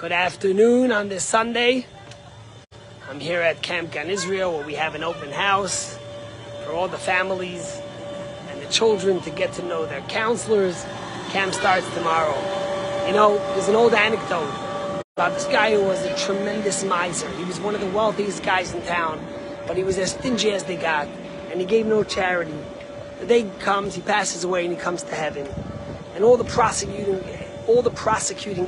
Good afternoon on this Sunday. I'm here at Camp Gan Israel where we have an open house for all the families and the children to get to know their counselors. Camp starts tomorrow. You know, there's an old anecdote about this guy who was a tremendous miser. He was one of the wealthiest guys in town, but he was as stingy as they got, and he gave no charity. The day comes, he passes away, and he comes to heaven. And all the prosecuting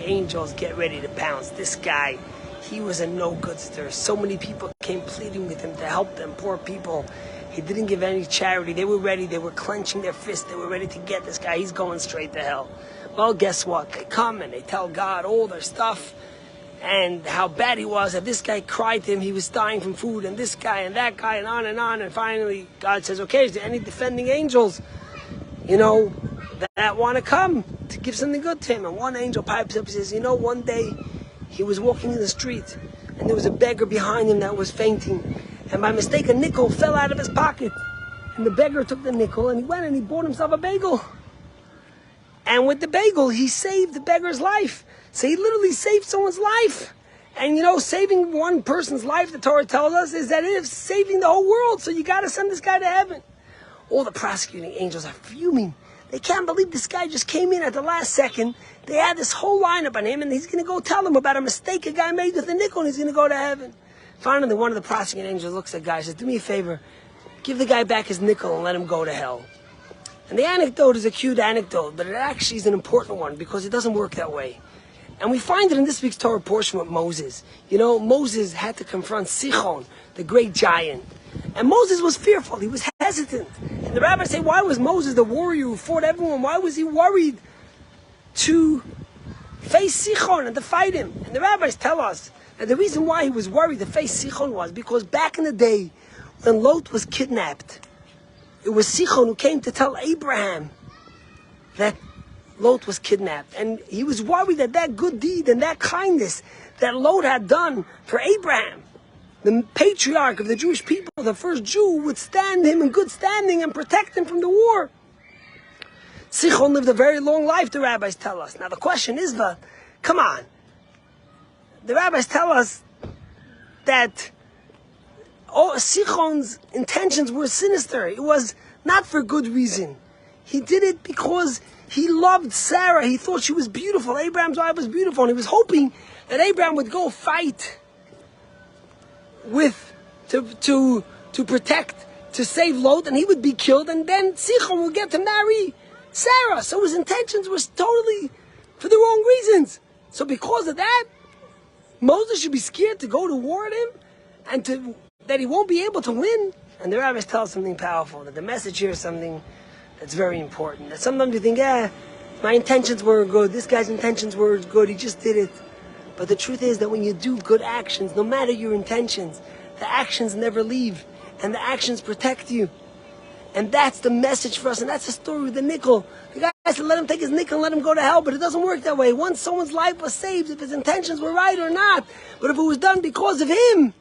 angels get ready to pounce. This guy, he was a no-goodster. So many people came pleading with him to help them, poor people. He didn't give any charity. They were ready. They were clenching their fists. They were ready to get this guy. He's going straight to hell. Well, guess what? They come and they tell God all their stuff and how bad he was. And this guy cried to him. He was dying from food. And this guy and that guy and on and on. And finally, God says, okay, is there any defending angels, that want to come to give something good to him? And one angel pipes up and says, one day he was walking in the street and there was a beggar behind him that was fainting. And by mistake, a nickel fell out of his pocket. And the beggar took the nickel and he went and he bought himself a bagel. And with the bagel, he saved the beggar's life. So he literally saved someone's life. And saving one person's life, the Torah tells us, is that it is saving the whole world. So you got to send this guy to heaven. All the prosecuting angels are fuming. They can't believe this guy just came in at the last second. They had this whole lineup on him, and he's going to go tell them about a mistake a guy made with a nickel, and he's going to go to heaven. Finally, one of the prosecuting angels looks at the guy and says, do me a favor, give the guy back his nickel and let him go to hell. And the anecdote is a cute anecdote, but it actually is an important one because it doesn't work that way. And we find it in this week's Torah portion with Moses. Moses had to confront Sichon, the great giant. And Moses was fearful. He was hesitant. And the rabbis say, why was Moses, the warrior who fought everyone, why was he worried to face Sichon and to fight him? And the rabbis tell us that the reason why he was worried to face Sichon was because back in the day, when Lot was kidnapped, it was Sichon who came to tell Abraham that Lot was kidnapped. And he was worried that that good deed and that kindness that Lot had done for Abraham, the patriarch of the Jewish people, the first Jew, would stand him in good standing and protect him from the war. Sichon lived a very long life, the rabbis tell us. Now the question is, come on. The rabbis tell us that Sichon's intentions were sinister. It was not for good reason. He did it because he loved Sarah. He thought she was beautiful. Abraham's wife was beautiful. And he was hoping that Abraham would go fight to protect, to save Lot, and he would be killed, and then Sichon would get to marry Sarah. So his intentions were totally for the wrong reasons. So because of that, Moses should be scared to go to war with him, and that he won't be able to win. And the rabbis tell us something powerful, that the message here is something that's very important. That sometimes you think, my intentions were good, this guy's intentions were good, he just did it. But the truth is that when you do good actions, no matter your intentions, the actions never leave, and the actions protect you. And that's the message for us, and that's the story with the nickel. The guy said, let him take his nickel and let him go to hell, but it doesn't work that way. Once someone's life was saved, if his intentions were right or not, but if it was done because of him,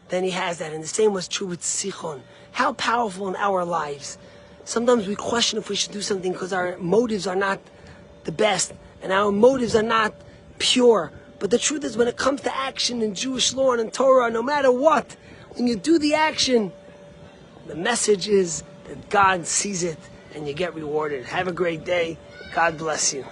then he has that. And the same was true with Sichon. How powerful in our lives. Sometimes we question if we should do something because our motives are not the best, and our motives are not pure. But the truth is, when it comes to action in Jewish law and in Torah, no matter what, when you do the action, the message is that God sees it and you get rewarded. Have a great day. God bless you.